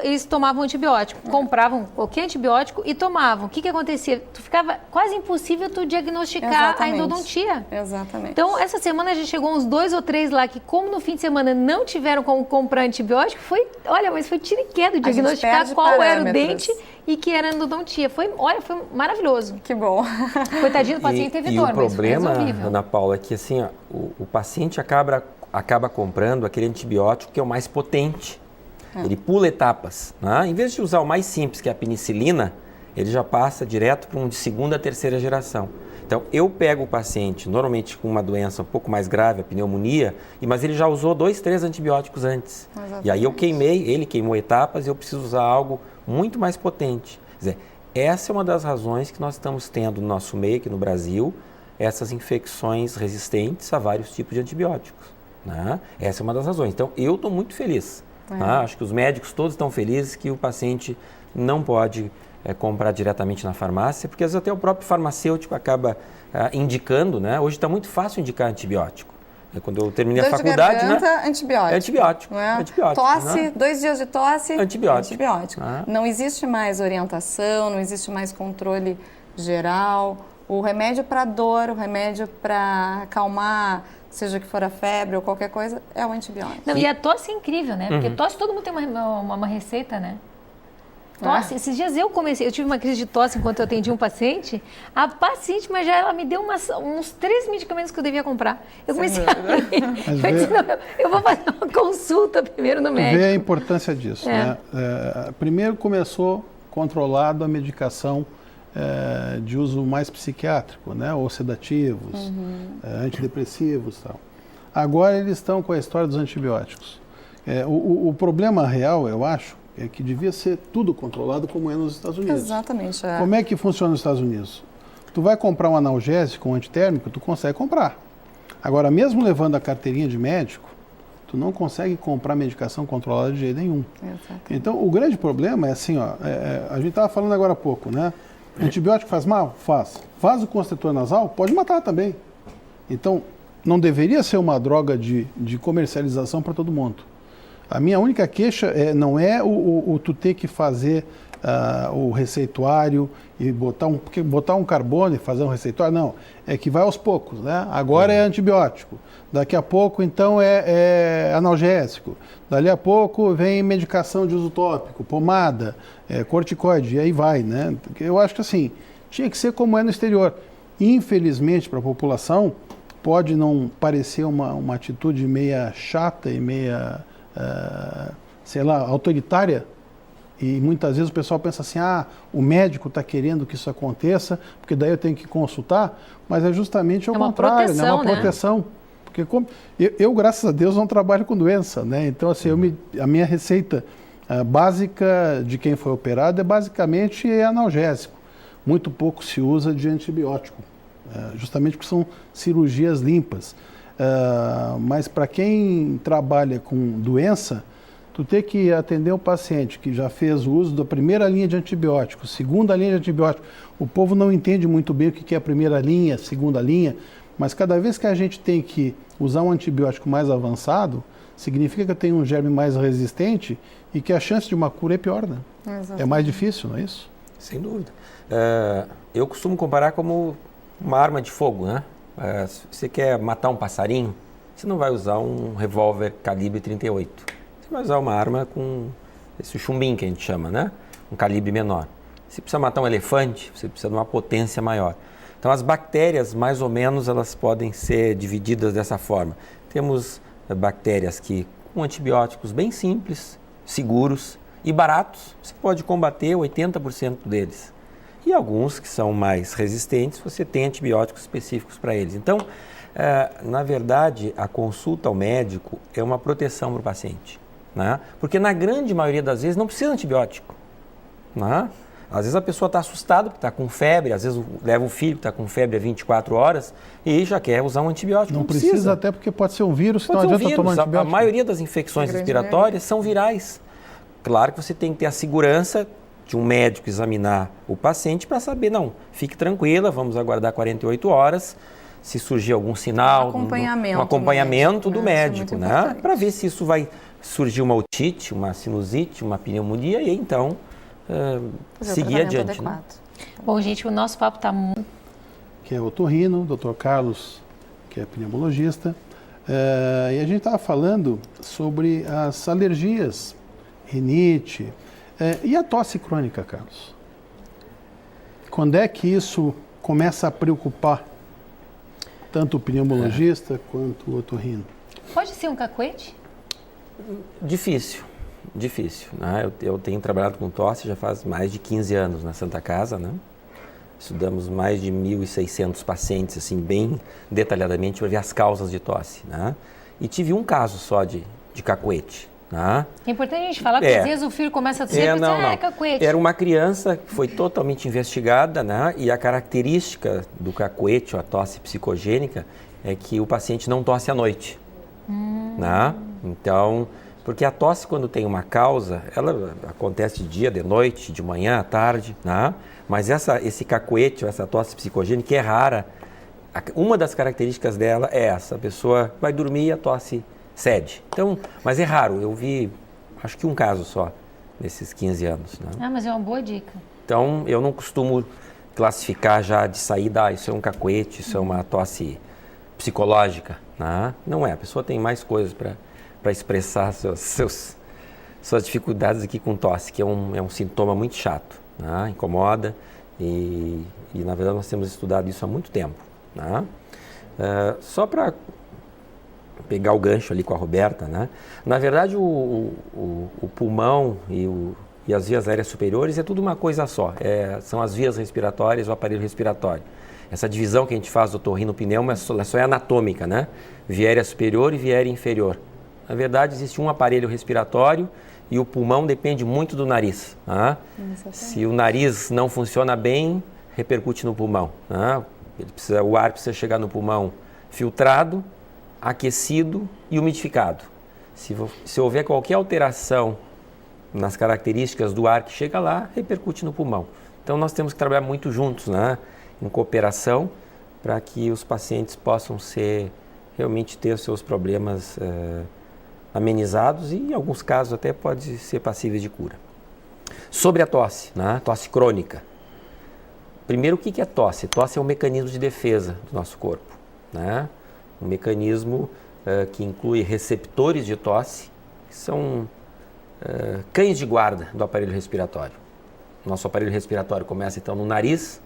Eles tomavam antibiótico, compravam qualquer antibiótico e tomavam. O que acontecia? Ficava quase impossível tu diagnosticar a endodontia. Exatamente. Então, essa semana já chegou uns 2 ou 3 lá que, como no fim de semana não tiveram como comprar antibiótico, mas foi tiro e queda diagnosticar qual era o dente e que era endodontia. Foi maravilhoso. Que bom. Coitadinho do paciente teve dor, mas o problema, Ana Paula, é que assim, o paciente acaba comprando aquele antibiótico que é o mais potente. Ele pula etapas, né? Em vez de usar o mais simples, que é a penicilina, ele já passa direto para um de segunda, terceira geração. Então, eu pego o paciente, normalmente com uma doença um pouco mais grave, a pneumonia, mas ele já usou 2, 3 antibióticos antes. Exatamente. E aí ele queimou etapas e eu preciso usar algo muito mais potente. Quer dizer, essa é uma das razões que nós estamos tendo no nosso meio, aqui no Brasil, essas infecções resistentes a vários tipos de antibióticos, né? Essa é uma das razões. Então, eu estou muito feliz. Acho que os médicos todos estão felizes que o paciente não pode comprar diretamente na farmácia, porque às vezes até o próprio farmacêutico acaba indicando, né? Hoje está muito fácil indicar antibiótico. Quando eu terminei a faculdade, garganta, antibiótico. É antibiótico. Não é? Antibiótico, tosse, né? 2 dias de tosse, antibiótico. Não existe mais orientação, não existe mais controle geral. O remédio para dor, o remédio para acalmar, seja que for a febre ou qualquer coisa, é o antibiótico. Não, e a tosse é incrível, né? Porque tosse, todo mundo tem uma receita, né? Tosse, esses dias eu tive uma crise de tosse enquanto eu atendi um paciente. A paciente, ela me deu uns 3 medicamentos que eu devia comprar. Eu comecei a disse, não, eu vou fazer uma consulta primeiro no médico. Vê a importância disso, né? Primeiro começou controlado a medicação de uso mais psiquiátrico, né? Ou sedativos, antidepressivos e tal. Agora eles estão com a história dos antibióticos. O problema real, eu acho, é que devia ser tudo controlado como é nos Estados Unidos. Exatamente. Como é que funciona nos Estados Unidos? Tu vai comprar um analgésico, um antitérmico, tu consegue comprar. Agora, mesmo levando a carteirinha de médico, tu não consegue comprar medicação controlada de jeito nenhum. Exatamente. Então, o grande problema é assim, a gente estava falando agora há pouco, né? Antibiótico faz mal? Faz. Vasoconstritor nasal? Pode matar também. Então, não deveria ser uma droga de comercialização para todo mundo. A minha única queixa não é tu ter que fazer o receituário e botar um carbono e fazer um receituário, não. É que vai aos poucos, né? Agora é antibiótico, daqui a pouco então é analgésico, dali a pouco vem medicação de uso tópico, pomada, corticoide, e aí vai, né? Eu acho que assim, tinha que ser como é no exterior. Infelizmente para a população pode não parecer uma atitude meia chata e meia autoritária, e muitas vezes o pessoal pensa assim, o médico está querendo que isso aconteça, porque daí eu tenho que consultar, mas é justamente ao contrário, proteção, né? É uma proteção. Né? Porque eu, graças a Deus, não trabalho com doença, né? Então, assim, a minha receita básica de quem foi operado é basicamente analgésico. Muito pouco se usa de antibiótico, justamente porque são cirurgias limpas. Mas para quem trabalha com doença, tu ter que atender um paciente que já fez o uso da primeira linha de antibiótico, segunda linha de antibiótico, o povo não entende muito bem o que é a primeira linha, segunda linha, mas cada vez que a gente tem que usar um antibiótico mais avançado, significa que eu tenho um germe mais resistente e que a chance de uma cura é pior, né? Exatamente. É mais difícil, não é isso? Sem dúvida. Eu costumo comparar como uma arma de fogo, né? Se você quer matar um passarinho, você não vai usar um revólver calibre 38. Você vai usar uma arma com esse chumbinho que a gente chama, né? Um calibre menor. Se precisa matar um elefante, você precisa de uma potência maior. Então, as bactérias, mais ou menos, elas podem ser divididas dessa forma. Temos bactérias que, com antibióticos bem simples, seguros e baratos, você pode combater 80% deles. E alguns que são mais resistentes, você tem antibióticos específicos para eles. Então, na verdade, a consulta ao médico é uma proteção para o paciente, né? Porque na grande maioria das vezes não precisa de antibiótico, né? Às vezes a pessoa está assustada porque está com febre, às vezes leva o filho que está com febre há 24 horas e já quer usar um antibiótico. Não precisa, até porque pode ser um vírus, que não adianta tomar antibiótico. A maioria das infecções respiratórias são virais. Claro que você tem que ter a segurança de um médico examinar o paciente para saber, não, fique tranquila, vamos aguardar 48 horas, se surgir algum sinal, um acompanhamento do médico, né? Para ver se isso vai surgiu uma otite, uma sinusite, uma pneumonia e então seguir adiante. Né? Bom, gente, o nosso papo está muito... Que é otorrino, Dr. Carlos, que é pneumologista. E a gente estava falando sobre as alergias, rinite e a tosse crônica, Carlos. Quando é que isso começa a preocupar tanto o pneumologista quanto o otorrino? Pode ser um cacuete? Difícil. Né? Eu tenho trabalhado com tosse já faz mais de 15 anos na Santa Casa, né? Estudamos mais de 1.600 pacientes, assim, bem detalhadamente, para ver as causas de tosse, né? E tive um caso só de cacuete, né? É importante a gente falar, porque às vezes o filho começa a dizer, é cacuete. Era uma criança que foi totalmente investigada, né? E a característica do cacuete, ou a tosse psicogênica, é que o paciente não tosse à noite, né? Então, porque a tosse, quando tem uma causa, ela acontece de dia, de noite, de manhã, à tarde, né? Mas esse cacuete, essa tosse psicogênica é rara. Uma das características dela é essa, a pessoa vai dormir e a tosse cede. Então, mas é raro, eu vi, acho que um caso só, nesses 15 anos. Né? Mas é uma boa dica. Então, eu não costumo classificar já de saída, isso é um cacuete, isso é uma tosse psicológica. Né? Não é, a pessoa tem mais coisas para expressar suas dificuldades aqui com tosse, que é um sintoma muito chato. Né? Incomoda e na verdade nós temos estudado isso há muito tempo. Né? Só para pegar o gancho ali com a Roberta, né? Na verdade o pulmão e as vias aéreas superiores é tudo uma coisa só, são as vias respiratórias, o aparelho respiratório. Essa divisão que a gente faz do otorrino-pneuma só é anatômica, né? Via aérea superior e via aérea inferior. Na verdade existe um aparelho respiratório e o pulmão depende muito do nariz. Né? Se o nariz não funciona bem, repercute no pulmão. Né? O ar precisa chegar no pulmão filtrado, aquecido e umidificado. Se houver qualquer alteração nas características do ar que chega lá, repercute no pulmão. Então nós temos que trabalhar muito juntos, né? Em cooperação, para que os pacientes possam realmente ter os seus problemas amenizados e, em alguns casos, até pode ser passíveis de cura. Sobre a tosse, né? Tosse crônica. Primeiro, o que é tosse? Tosse é um mecanismo de defesa do nosso corpo, né? Um mecanismo que inclui receptores de tosse, que são cães de guarda do aparelho respiratório. Nosso aparelho respiratório começa, então, no nariz,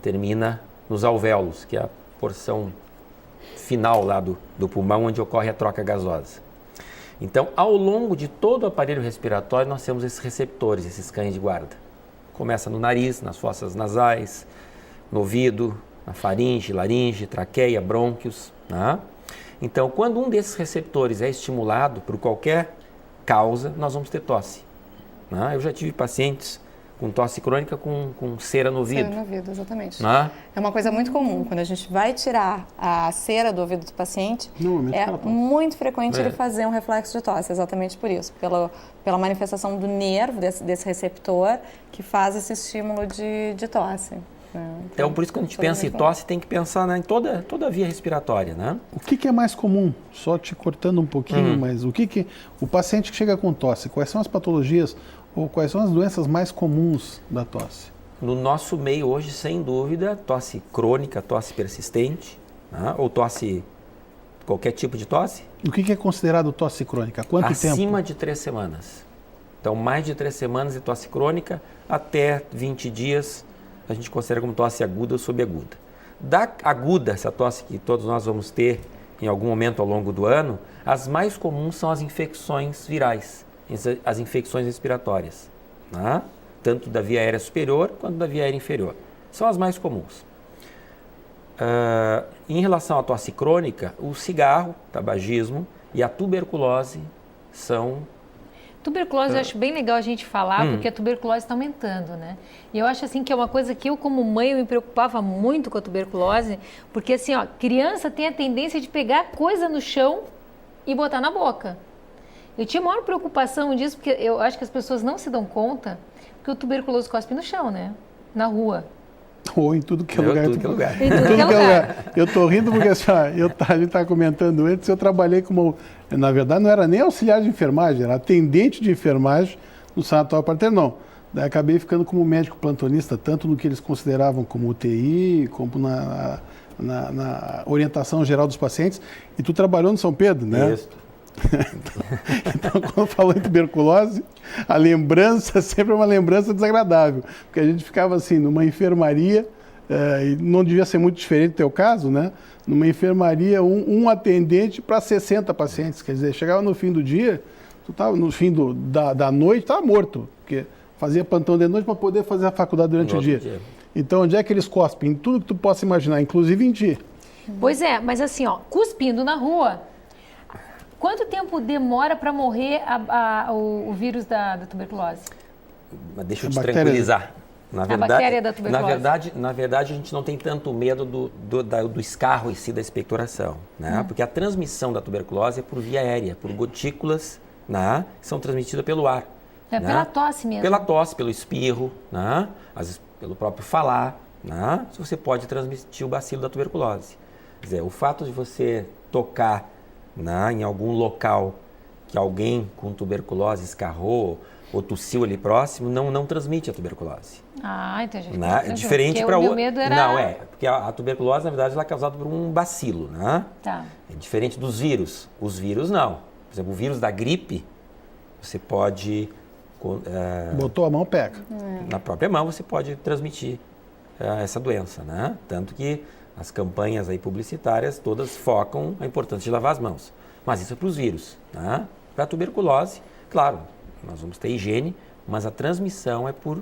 termina nos alvéolos, que é a porção final lá do pulmão, onde ocorre a troca gasosa. Então, ao longo de todo o aparelho respiratório, nós temos esses receptores, esses cães de guarda. Começa no nariz, nas fossas nasais, no ouvido, na faringe, laringe, traqueia, brônquios. Né? Então, quando um desses receptores é estimulado por qualquer causa, nós vamos ter tosse. Né? Eu já tive pacientes com tosse crônica com cera no ouvido. Cera no ouvido, exatamente. Né? É uma coisa muito comum. Quando a gente vai tirar a cera do ouvido do paciente, é muito frequente ele fazer um reflexo de tosse, exatamente por isso. Pela manifestação do nervo, desse receptor, que faz esse estímulo de tosse. Então, por isso que quando a gente pensa em tosse, tem que pensar, né, em toda a via respiratória, né? O que é mais comum? Só te cortando um pouquinho, mas o paciente que chega com tosse, quais são as patologias ou quais são as doenças mais comuns da tosse? No nosso meio hoje, sem dúvida, tosse crônica, tosse persistente, né? Ou tosse, qualquer tipo de tosse. O que é considerado tosse crônica? Quanto tempo? Acima de 3 semanas. Então, mais de 3 semanas de tosse crônica, até 20 dias, a gente considera como tosse aguda ou subaguda. Da aguda, essa tosse que todos nós vamos ter em algum momento ao longo do ano, as mais comuns são as infecções virais, as infecções respiratórias, né? Tanto da via aérea superior quanto da via aérea inferior. São as mais comuns. Em relação à tosse crônica, o cigarro, tabagismo e a tuberculose são... Tuberculose eu acho bem legal a gente falar, porque a tuberculose está aumentando, né? E eu acho assim que é uma coisa que eu, como mãe, eu me preocupava muito com a tuberculose, porque assim, ó, criança tem a tendência de pegar coisa no chão e botar na boca. Eu tinha maior preocupação disso, porque eu acho que as pessoas não se dão conta que o tuberculoso cospe no chão, né? Na rua. Ou em tudo que é lugar. Em tudo que é lugar. Em tudo que é lugar. Eu estou rindo porque assim, ó, a gente estava comentando antes, eu trabalhei como, na verdade não era nem auxiliar de enfermagem, era atendente de enfermagem no Sanatório Partenon. Daí acabei ficando como médico plantonista, tanto no que eles consideravam como UTI, como na orientação geral dos pacientes. E tu trabalhou no São Pedro, né? Isso. Então, quando falou em tuberculose, a lembrança sempre é uma lembrança desagradável, porque a gente ficava assim, numa enfermaria, e não devia ser muito diferente do teu caso, né? Numa enfermaria, um atendente para 60 pacientes, quer dizer, chegava no fim do dia, tu tava, no fim da noite, estava morto, porque fazia plantão de noite para poder fazer a faculdade durante o dia. Então, onde é que eles cospem? Em tudo que tu possa imaginar, inclusive em ti. Pois é, mas assim, ó, cuspindo na rua, quanto tempo demora para morrer o vírus da tuberculose? Mas deixa eu te tranquilizar. A bactéria da tuberculose. Na verdade, a gente não tem tanto medo do escarro em si da expectoração, né? Porque a transmissão da tuberculose é por via aérea, por gotículas, né? Que são transmitidas pelo ar. É, né? Pela tosse mesmo. Pela tosse, pelo espirro, né? Às vezes pelo próprio falar, né? Você pode transmitir o bacilo da tuberculose. Quer dizer, o fato de você tocar, né, em algum local que alguém com tuberculose escarrou ou tossiu ali próximo, não transmite a tuberculose. Ah, entendi. É diferente para outro. Medo era... Não, porque a tuberculose, na verdade, ela é causada por um bacilo, né? Tá. É diferente dos vírus. Os vírus, não. Por exemplo, o vírus da gripe, você pode... Botou a mão, pega. Na própria mão você pode transmitir essa doença, né? Tanto que as campanhas aí publicitárias todas focam a importância de lavar as mãos. Mas isso é para os vírus, né? Para a tuberculose, claro, nós vamos ter higiene, mas a transmissão é por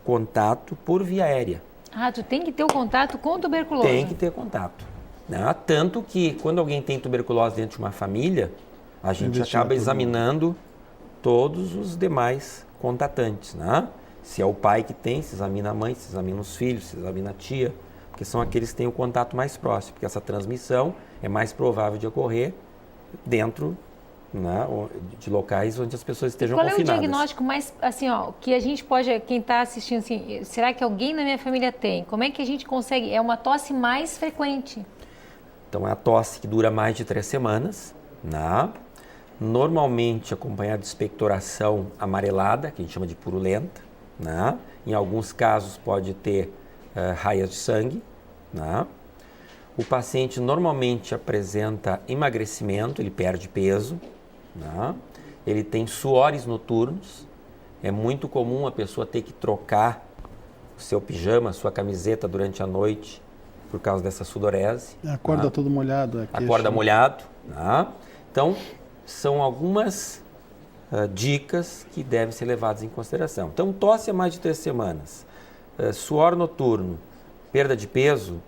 contato por via aérea. Ah, tu tem que ter o contato com tuberculose. Tem que ter contato, né? Tanto que quando alguém tem tuberculose dentro de uma família, a gente acaba examinando todos os demais contatantes, né? Se é o pai que tem, se examina a mãe, se examina os filhos, se examina a tia, porque são aqueles que têm o contato mais próximo, porque essa transmissão é mais provável de ocorrer dentro, né, de locais onde as pessoas estejam confinadas. Qual é o diagnóstico mais, assim, ó, que a gente pode, quem está assistindo, assim, será que alguém na minha família tem? Como é que a gente consegue? É uma tosse mais frequente? Então, é a tosse que dura mais de 3 semanas, né? Normalmente acompanhada de expectoração amarelada, que a gente chama de purulenta, né? Em alguns casos pode ter raias de sangue, né? O paciente normalmente apresenta emagrecimento, ele perde peso, né? Ele tem suores noturnos, é muito comum a pessoa ter que trocar o seu pijama, a sua camiseta durante a noite por causa dessa sudorese. Acorda, né? Todo molhado. Acorda molhado, né? Então, são algumas dicas que devem ser levadas em consideração. Então, tosse a mais de 3 semanas, suor noturno, perda de peso,